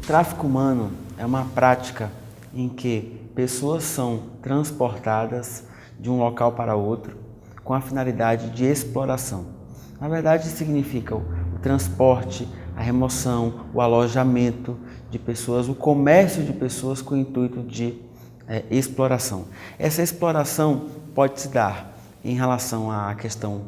tráfico humano é uma prática em que pessoas são transportadas de um local para outro com a finalidade de exploração. Na verdade, significa o transporte, a remoção, o alojamento de pessoas, o comércio de pessoas com o intuito de exploração. Essa exploração pode se dar em relação à questão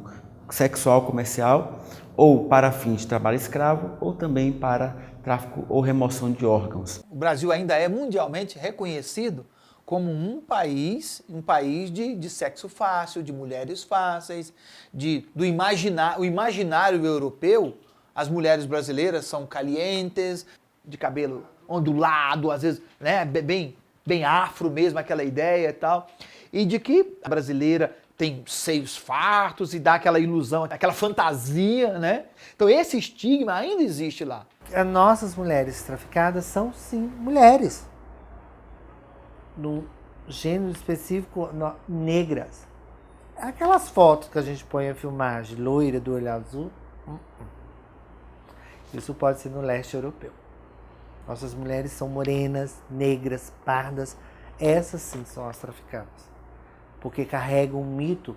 sexual comercial, ou para fins de trabalho escravo, ou também para tráfico ou remoção de órgãos. O Brasil ainda é mundialmente reconhecido como um país de sexo fácil, de mulheres fáceis, o imaginário europeu. As mulheres brasileiras são calientes, de cabelo ondulado, às vezes, né, bem afro mesmo, aquela ideia e tal. E de que a brasileira tem seios fartos e dá aquela ilusão, aquela fantasia, né? Então esse estigma ainda existe lá. As nossas mulheres traficadas são, sim, mulheres. No gênero específico, negras. Aquelas fotos que a gente põe a filmagem, loira do olho azul, isso pode ser no leste europeu. Nossas mulheres são morenas, negras, pardas. Essas sim são as traficadas. Porque carregam um mito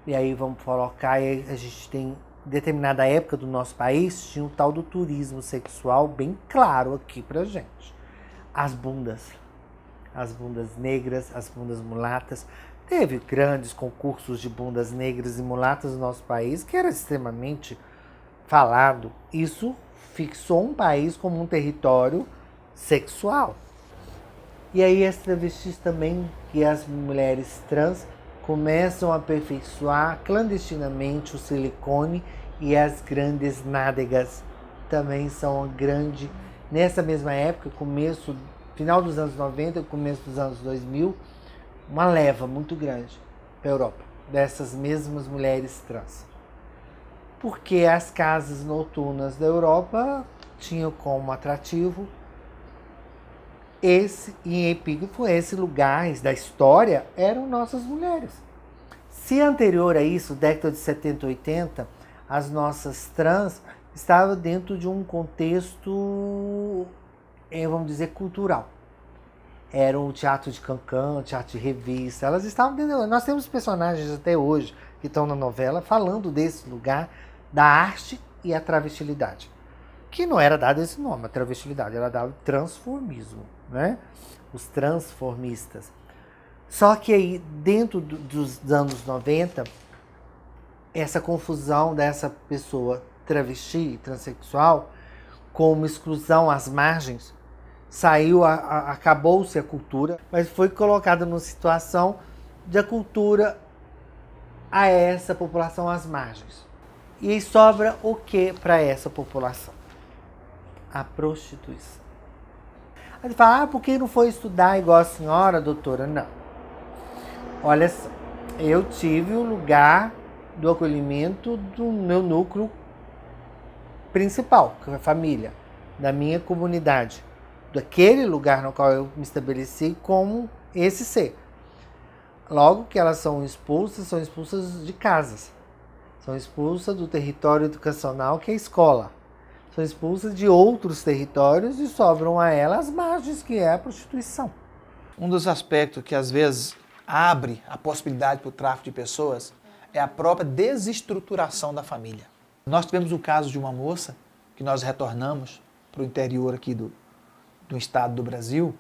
e aí vamos colocar, a gente tem, em determinada época do nosso país, tinha um tal do turismo sexual bem claro aqui pra gente. As bundas negras, as bundas mulatas. Teve grandes concursos de bundas negras e mulatas no nosso país, que era extremamente falado. Isso fixou um país como um território sexual. E aí as travestis também, e as mulheres trans, começam a aperfeiçoar clandestinamente o silicone, e as grandes nádegas também são grande. Nessa mesma época, final dos anos 90 e começo dos anos 2000, uma leva muito grande para a Europa, dessas mesmas mulheres trans. Porque as casas noturnas da Europa tinham como atrativo em epígrafo, esse lugar da história eram nossas mulheres. Se anterior a isso, década de 70, 80, as nossas trans estavam dentro de um contexto, vamos dizer, cultural. Era o teatro de cancan, teatro de revista, elas estavam dentro. Nós temos personagens até hoje que estão na novela falando desse lugar da arte e a travestilidade. Que não era dado esse nome, a travestilidade, era dado transformismo, né? Os transformistas. Só que aí, dentro dos anos 90, essa confusão dessa pessoa travesti, transexual, como exclusão às margens, acabou-se a cultura, mas foi colocada numa situação de a cultura a essa população às margens. E aí sobra o que para essa população? A prostituição. Aí você fala, por que não foi estudar igual a senhora, doutora? Não. Olha só, eu tive o lugar do acolhimento do meu núcleo principal, que é a família, da minha comunidade, daquele lugar no qual eu me estabeleci como esse ser. Logo que elas são expulsas de casas, são expulsas do território educacional, que é a escola. São expulsas de outros territórios e sobram a elas as margens, que é a prostituição. Um dos aspectos que às vezes abre a possibilidade para o tráfico de pessoas é a própria desestruturação da família. Nós tivemos o caso de uma moça que nós retornamos para o interior aqui do estado do Brasil,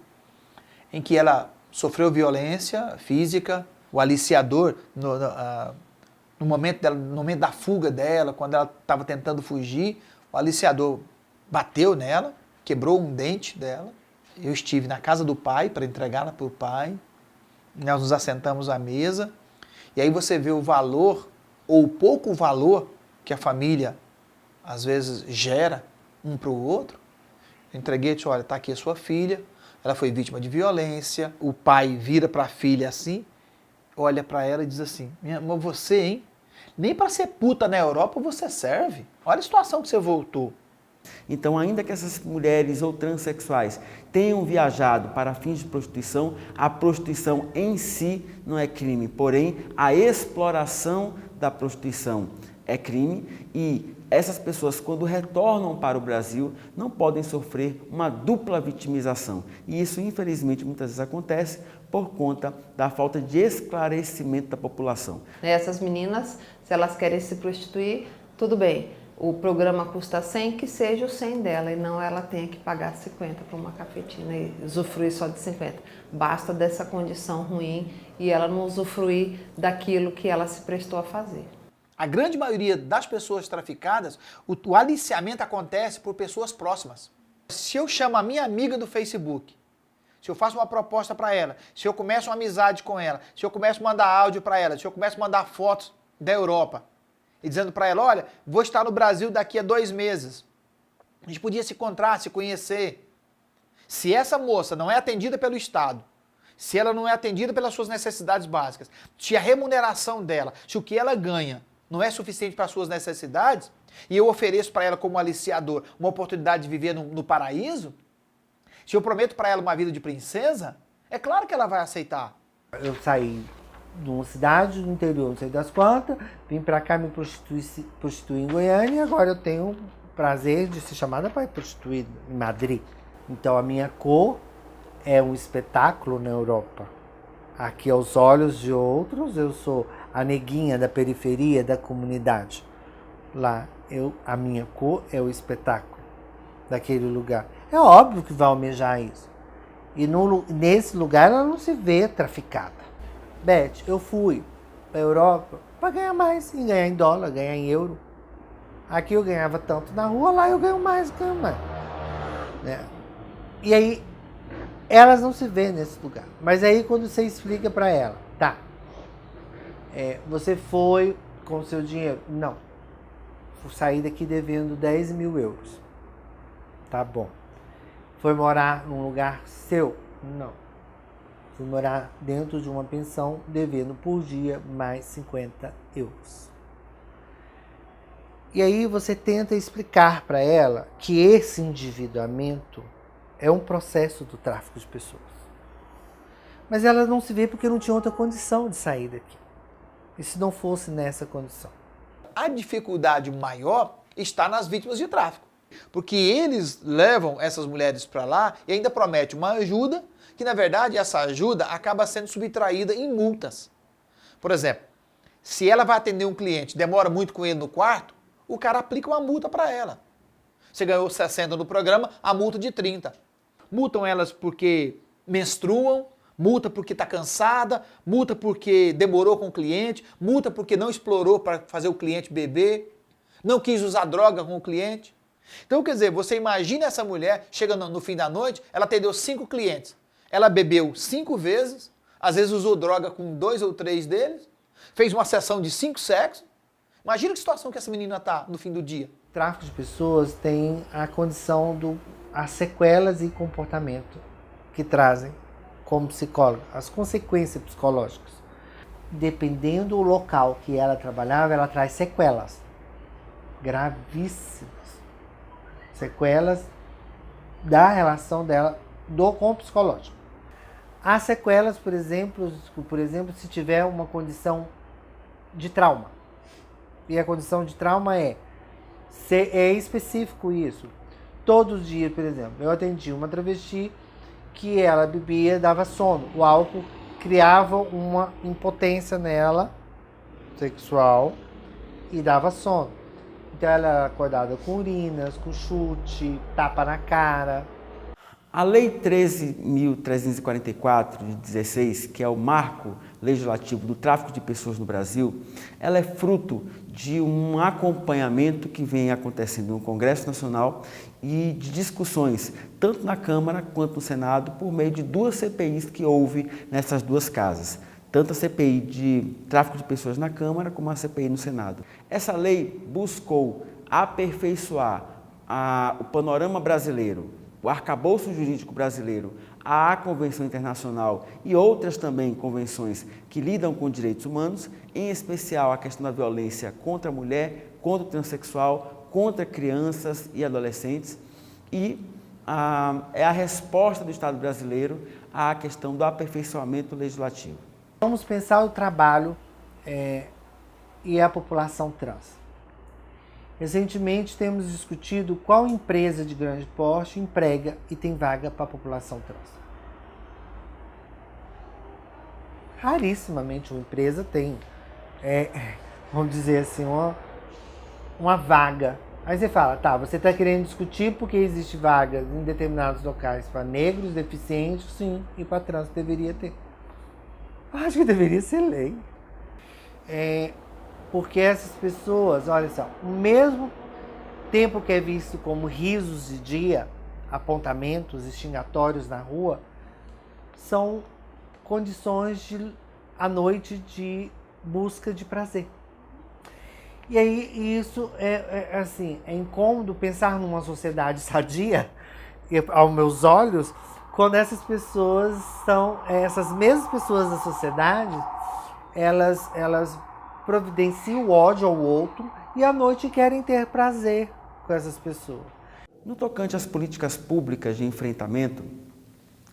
em que ela sofreu violência física, o aliciador, no momento da fuga dela, quando ela estava tentando fugir, o aliciador bateu nela, quebrou um dente dela. Eu estive na casa do pai para entregá-la para o pai. Nós nos assentamos à mesa. E aí você vê o valor, ou o pouco valor, que a família, às vezes, gera um para o outro. Eu entreguei e disse, olha, está aqui a sua filha. Ela foi vítima de violência. O pai vira para a filha assim, olha para ela e diz assim, minha irmã, você, hein? Nem para ser puta na Europa você serve. Olha a situação que você voltou. Então, ainda que essas mulheres ou transexuais tenham viajado para fins de prostituição, a prostituição em si não é crime, porém a exploração da prostituição é crime e essas pessoas, quando retornam para o Brasil, não podem sofrer uma dupla vitimização. E isso, infelizmente, muitas vezes acontece por conta da falta de esclarecimento da população. Essas meninas, se elas querem se prostituir, tudo bem. O programa custa 100, que seja o 100 dela e não ela tenha que pagar 50 para uma cafetina e usufruir só de 50. Basta dessa condição ruim e ela não usufruir daquilo que ela se prestou a fazer. A grande maioria das pessoas traficadas, o aliciamento acontece por pessoas próximas. Se eu chamo a minha amiga do Facebook, se eu faço uma proposta para ela, se eu começo uma amizade com ela, se eu começo a mandar áudio para ela, se eu começo a mandar fotos da Europa, e dizendo para ela, olha, vou estar no Brasil daqui a 2 meses. A gente podia se encontrar, se conhecer. Se essa moça não é atendida pelo Estado, se ela não é atendida pelas suas necessidades básicas, se a remuneração dela, se o que ela ganha não é suficiente para as suas necessidades, e eu ofereço para ela como aliciador uma oportunidade de viver no paraíso, se eu prometo para ela uma vida de princesa, é claro que ela vai aceitar. Eu saí de uma cidade do interior, não sei das quantas, vim pra cá me prostituir em Goiânia e agora eu tenho o prazer de ser chamada para prostituir em Madrid. Então a minha cor é um espetáculo na Europa. Aqui aos olhos de outros eu sou a neguinha da periferia da comunidade. Lá a minha cor é o espetáculo daquele lugar. É óbvio que vai almejar isso. E nesse lugar ela não se vê traficada. Beth, eu fui para a Europa para ganhar mais, e ganhar em dólar, ganhar em euro. Aqui eu ganhava tanto na rua, lá eu ganho mais. Né? E aí, elas não se vêem nesse lugar. Mas aí quando você explica para ela, tá, você foi com o seu dinheiro? Não. Vou sair daqui devendo 10 mil euros. Tá bom. Foi morar num lugar seu? Não. Fui morar dentro de uma pensão, devendo por dia mais 50 euros. E aí você tenta explicar para ela que esse endividamento é um processo do tráfico de pessoas. Mas ela não se vê porque não tinha outra condição de sair daqui. E se não fosse nessa condição? A dificuldade maior está nas vítimas de tráfico. Porque eles levam essas mulheres para lá e ainda prometem uma ajuda, que na verdade essa ajuda acaba sendo subtraída em multas. Por exemplo, se ela vai atender um cliente, demora muito com ele no quarto, o cara aplica uma multa para ela. Você ganhou 60 no programa, a multa de 30. Multam elas porque menstruam, multa porque está cansada, multa porque demorou com o cliente, multa porque não explorou para fazer o cliente beber, não quis usar droga com o cliente. Então, quer dizer, você imagina essa mulher, chega no fim da noite, ela atendeu 5 clientes. Ela bebeu 5 vezes, às vezes usou droga com 2 ou 3 deles, fez uma sessão de 5 sexos. Imagina que situação que essa menina está no fim do dia. O tráfico de pessoas tem a condição as sequelas e comportamento que trazem como psicólogo, as consequências psicológicas. Dependendo do local que ela trabalhava, ela traz sequelas gravíssimas. Sequelas da relação dela com o psicológico. Há sequelas, por exemplo, se tiver uma condição de trauma. E a condição de trauma é específico isso. Todos os dias, por exemplo, eu atendi uma travesti que ela bebia, dava sono. O álcool criava uma impotência nela, sexual, e dava sono. Então ela era acordada com urinas, com chute, tapa na cara. A Lei 13.344 de 16, que é o marco legislativo do tráfico de pessoas no Brasil, ela é fruto de um acompanhamento que vem acontecendo no Congresso Nacional e de discussões, tanto na Câmara quanto no Senado, por meio de 2 CPIs que houve nessas 2 casas. Tanto a CPI de tráfico de pessoas na Câmara como a CPI no Senado. Essa lei buscou aperfeiçoar o panorama brasileiro, o arcabouço jurídico brasileiro, a Convenção Internacional e outras também convenções que lidam com direitos humanos, em especial a questão da violência contra a mulher, contra o transexual, contra crianças e adolescentes, e é a resposta do Estado brasileiro à questão do aperfeiçoamento legislativo. Vamos pensar o trabalho e a população trans. Recentemente temos discutido qual empresa de grande porte emprega e tem vaga para a população trans. Rarissimamente uma empresa tem, vamos dizer assim, uma vaga. Aí você fala, tá, você está querendo discutir porque existe vagas em determinados locais para negros, deficientes, sim, e para trans deveria ter. Acho que deveria ser lei. Porque essas pessoas, olha só, o mesmo tempo que é visto como risos de dia, apontamentos xingatórios na rua, são condições à noite de busca de prazer. E aí isso assim, é incômodo pensar numa sociedade sadia, aos meus olhos, quando essas pessoas são, essas mesmas pessoas da sociedade, elas providenciam o ódio ao outro e à noite querem ter prazer com essas pessoas. No tocante às políticas públicas de enfrentamento,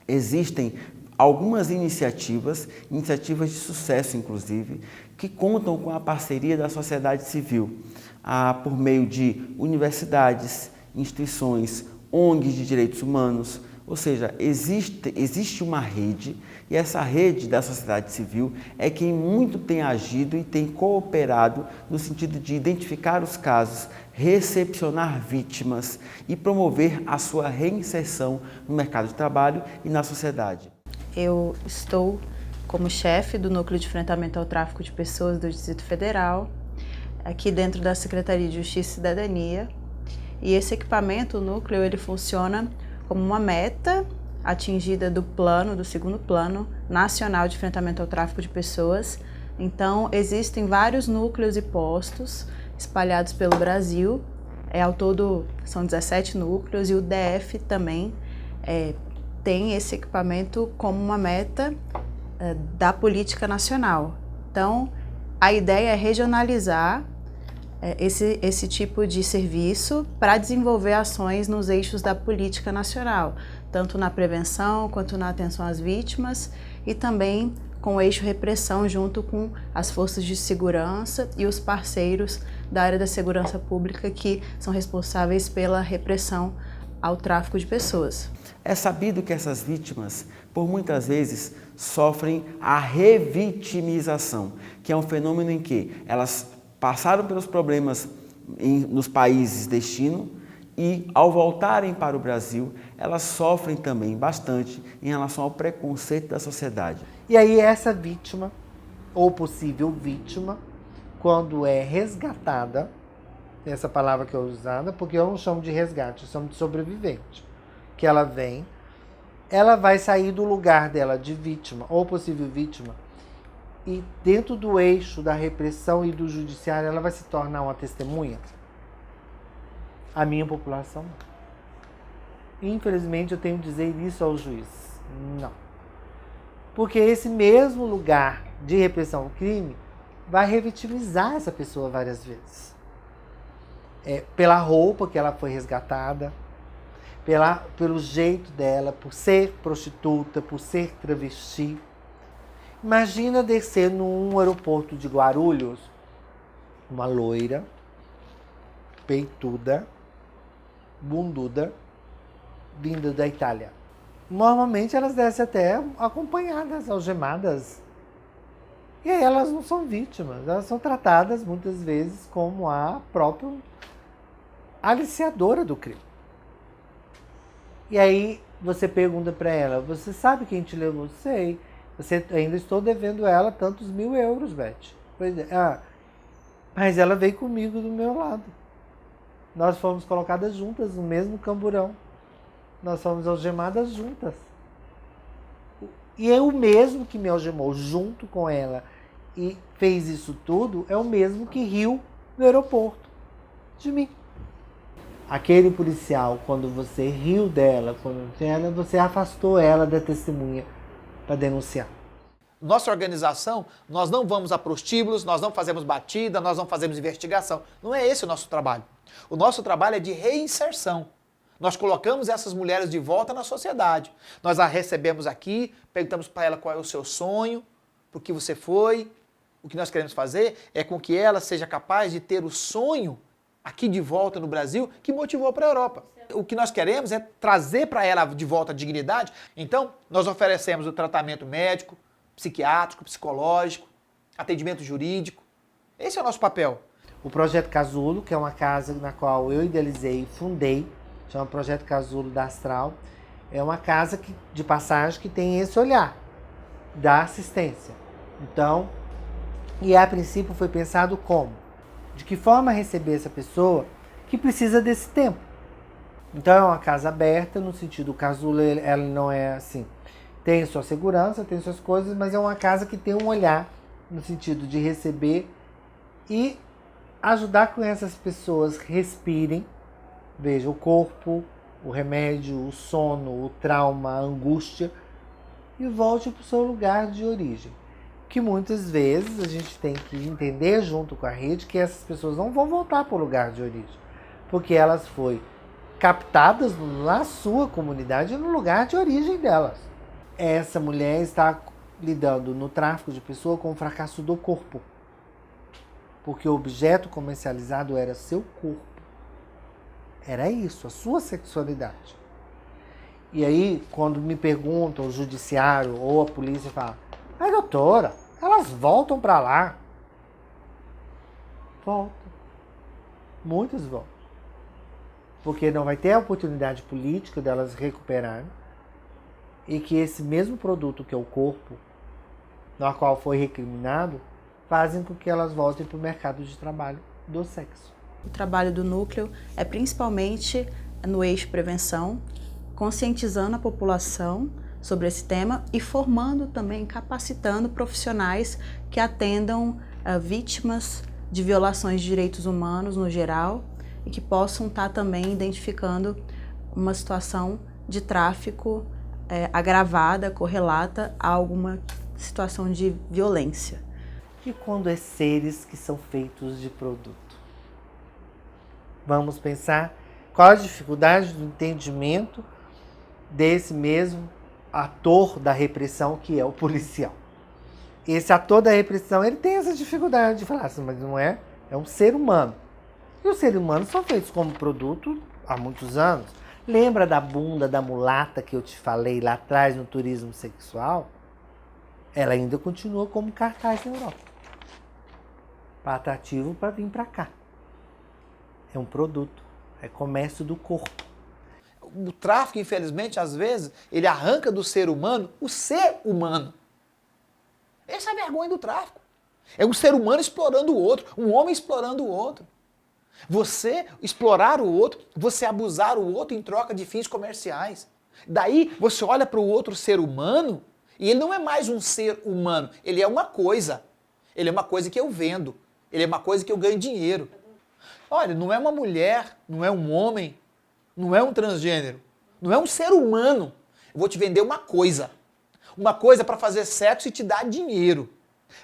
existem algumas iniciativas de sucesso, inclusive, que contam com a parceria da sociedade civil, por meio de universidades, instituições, ONGs de direitos humanos, ou seja, existe uma rede, e essa rede da sociedade civil é quem muito tem agido e tem cooperado no sentido de identificar os casos, recepcionar vítimas e promover a sua reinserção no mercado de trabalho e na sociedade. Eu estou como chefe do Núcleo de Enfrentamento ao Tráfico de Pessoas do Distrito Federal, aqui dentro da Secretaria de Justiça e Cidadania. E esse equipamento, o núcleo, ele funciona como uma meta atingida do segundo plano nacional de enfrentamento ao tráfico de pessoas. Então, existem vários núcleos e postos espalhados pelo Brasil. Ao todo, são 17 núcleos e o DF também tem esse equipamento como uma meta da política nacional. Então, a ideia é regionalizar esse tipo de serviço para desenvolver ações nos eixos da política nacional, tanto na prevenção quanto na atenção às vítimas e também com o eixo repressão junto com as forças de segurança e os parceiros da área da segurança pública que são responsáveis pela repressão ao tráfico de pessoas. É sabido que essas vítimas, por muitas vezes, sofrem a revitimização, que é um fenômeno em que elas passaram pelos problemas nos países destino e, ao voltarem para o Brasil, elas sofrem também bastante em relação ao preconceito da sociedade. E aí essa vítima, ou possível vítima, quando é resgatada, essa palavra que é usada, porque eu não chamo de resgate, eu chamo de sobrevivente, que ela vem, ela vai sair do lugar dela de vítima, ou possível vítima, e dentro do eixo da repressão e do judiciário, ela vai se tornar uma testemunha? A minha população não. Infelizmente, eu tenho que dizer isso ao juiz. Não. Porque esse mesmo lugar de repressão ao crime vai revitimizar essa pessoa várias vezes. Pela roupa que ela foi resgatada, pelo jeito dela, por ser prostituta, por ser travesti. Imagina descer num aeroporto de Guarulhos, uma loira, peituda, bunduda, vinda da Itália. Normalmente elas descem até acompanhadas, algemadas. E aí elas não são vítimas, elas são tratadas muitas vezes como a própria aliciadora do crime. E aí você pergunta para ela, você sabe quem te levou? Sei. Você ainda estou devendo ela tantos mil euros, Beth. Pois é. Mas ela veio comigo do meu lado. Nós fomos colocadas juntas no mesmo camburão. Nós fomos algemadas juntas. E é o mesmo que me algemou junto com ela e fez isso tudo, é o mesmo que riu no aeroporto de mim. Aquele policial, quando você riu dela, você afastou ela da testemunha para denunciar. Nossa organização, nós não vamos a prostíbulos, nós não fazemos batida, nós não fazemos investigação. Não é esse o nosso trabalho. O nosso trabalho é de reinserção. Nós colocamos essas mulheres de volta na sociedade. Nós a recebemos aqui, perguntamos para ela qual é o seu sonho, por que você foi. O que nós queremos fazer é com que ela seja capaz de ter o sonho aqui de volta no Brasil que motivou para a Europa. O que nós queremos é trazer para ela de volta a dignidade. Então, nós oferecemos o tratamento médico, psiquiátrico, psicológico, atendimento jurídico. Esse é o nosso papel. O Projeto Casulo, que é uma casa na qual eu idealizei e fundei, chama Projeto Casulo da Astral, é uma casa de passagem que tem esse olhar da assistência. Então, e a princípio foi pensado como? De que forma receber essa pessoa que precisa desse tempo. Então é uma casa aberta, no sentido, o casulo ela não é assim, tem sua segurança, tem suas coisas, mas é uma casa que tem um olhar no sentido de receber e ajudar com essas pessoas respirem, veja, o corpo, o remédio, o sono, o trauma, a angústia, e volte para o seu lugar de origem. Que muitas vezes a gente tem que entender junto com a rede que essas pessoas não vão voltar para o lugar de origem, porque elas foram captadas na sua comunidade, no lugar de origem delas. Essa mulher está lidando no tráfico de pessoas com o fracasso do corpo, porque o objeto comercializado era seu corpo. Era isso, a sua sexualidade. E aí, quando me perguntam o judiciário ou a polícia, fala: mas doutora, elas voltam para lá. Voltam. Muitas voltam. Porque não vai ter a oportunidade política delas recuperarem, e que esse mesmo produto que é o corpo, no qual foi recriminado, fazem com que elas voltem para o mercado de trabalho do sexo. O trabalho do núcleo é principalmente no eixo prevenção, conscientizando a população sobre esse tema e formando também, capacitando profissionais que atendam vítimas de violações de direitos humanos no geral e que possam estar também identificando uma situação de tráfico agravada, correlata a alguma situação de violência. E quando é seres que são feitos de produto? Vamos pensar qual a dificuldade do entendimento desse mesmo ator da repressão que é o policial. Esse ator da repressão, ele tem essa dificuldade de falar assim, mas não é um ser humano. E os seres humanos são feitos como produto há muitos anos. Lembra da bunda da mulata que eu te falei lá atrás no turismo sexual? Ela ainda continua como cartaz na Europa. Para atrativo para vir para cá. É um produto, é comércio do corpo. O tráfico, infelizmente, às vezes, ele arranca do ser humano o ser humano. Essa é a vergonha do tráfico. É um ser humano explorando o outro, um homem explorando o outro. Você explorar o outro, você abusar o outro em troca de fins comerciais. Daí você olha para o outro ser humano e ele não é mais um ser humano, ele é uma coisa. Ele é uma coisa que eu vendo, ele é uma coisa que eu ganho dinheiro. Olha, não é uma mulher, não é um homem, não é um transgênero, não é um ser humano. Eu vou te vender uma coisa para fazer sexo e te dar dinheiro.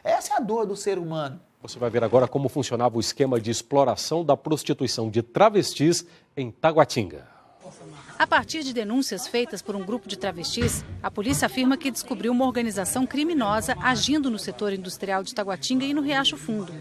Essa é a dor do ser humano. Você vai ver agora como funcionava o esquema de exploração da prostituição de travestis em Taguatinga. A partir de denúncias feitas por um grupo de travestis, a polícia afirma que descobriu uma organização criminosa agindo no setor industrial de Taguatinga e no Riacho Fundo.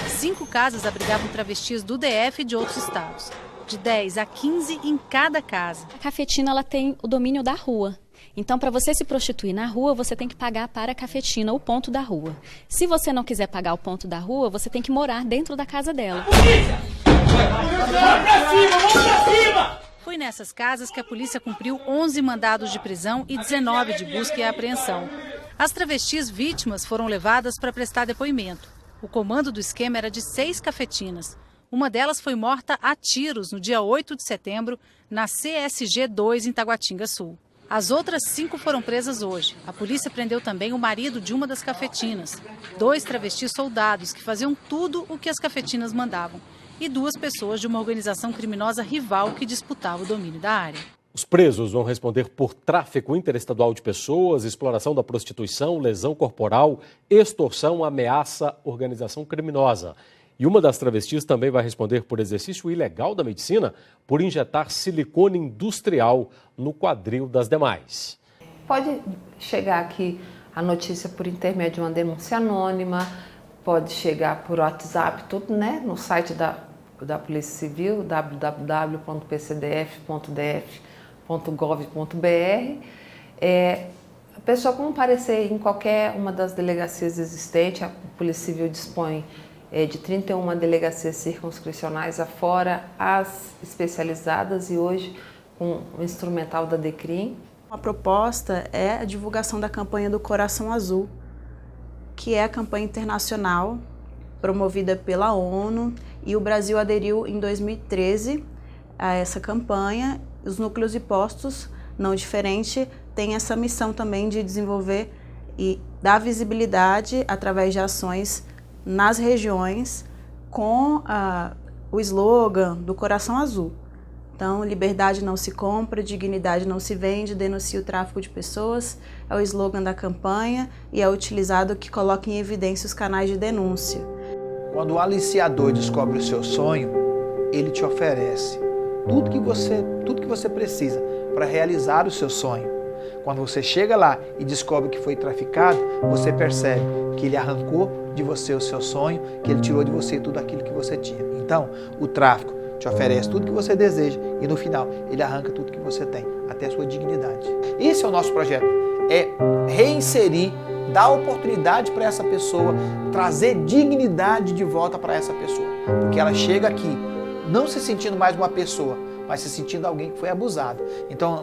5 casas abrigavam travestis do DF e de outros estados. De 10 a 15 em cada casa. A cafetina ela tem o domínio da rua. Então, para você se prostituir na rua, você tem que pagar para a cafetina o ponto da rua. Se você não quiser pagar o ponto da rua, você tem que morar dentro da casa dela. Polícia! Vamos pra cima! Vamos pra cima! Foi nessas casas que a polícia cumpriu 11 mandados de prisão e 19 de busca e apreensão. As travestis vítimas foram levadas para prestar depoimento. O comando do esquema era de 6 cafetinas. Uma delas foi morta a tiros no dia 8 de setembro, na CSG 2, em Taguatinga Sul. As outras 5 foram presas hoje. A polícia prendeu também o marido de uma das cafetinas, 2 travestis soldados que faziam tudo o que as cafetinas mandavam, e 2 pessoas de uma organização criminosa rival que disputava o domínio da área. Os presos vão responder por tráfico interestadual de pessoas, exploração da prostituição, lesão corporal, extorsão, ameaça, organização criminosa. E uma das travestis também vai responder por exercício ilegal da medicina por injetar silicone industrial no quadril das demais. Pode chegar aqui a notícia por intermédio de uma denúncia anônima, pode chegar por WhatsApp, tudo, né, no site da da Polícia Civil, www.pcdf.df.gov.br. A pessoa comparecer em qualquer uma das delegacias existentes, a Polícia Civil dispõe de 31 delegacias circunscricionais, afora as especializadas, e hoje com o instrumental da DECRIM. A proposta é a divulgação da campanha do Coração Azul, que é a campanha internacional promovida pela ONU, e o Brasil aderiu em 2013 a essa campanha. Os núcleos e postos, não diferente, têm essa missão também de desenvolver e dar visibilidade através de ações nas regiões com o slogan do Coração Azul. Então, liberdade não se compra, dignidade não se vende, denuncia o tráfico de pessoas, é o slogan da campanha e é utilizado que coloca em evidência os canais de denúncia. Quando o aliciador descobre o seu sonho, ele te oferece tudo que você precisa para realizar o seu sonho. Quando você chega lá e descobre que foi traficado, você percebe que ele arrancou de você o seu sonho, que ele tirou de você tudo aquilo que você tinha. Então, o tráfico te oferece tudo que você deseja e no final ele arranca tudo que você tem, até a sua dignidade. Esse é o nosso projeto, é reinserir, dar oportunidade para essa pessoa, trazer dignidade de volta para essa pessoa. Porque ela chega aqui não se sentindo mais uma pessoa, mas se sentindo alguém que foi abusado. Então,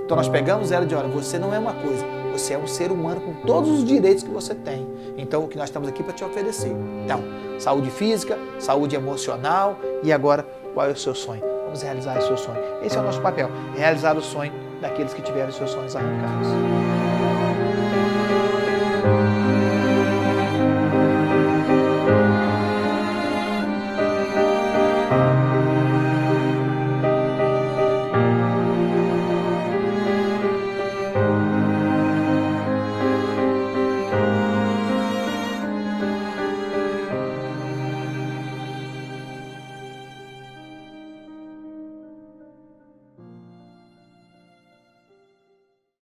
então nós pegamos ela de, olha, você não é uma coisa, você é um ser humano com todos os direitos que você tem. Então, o que nós estamos aqui para te oferecer. Então, saúde física, saúde emocional e agora, qual é o seu sonho? Vamos realizar o seu sonho. Esse é o nosso papel, realizar o sonho daqueles que tiveram os seus sonhos arrancados.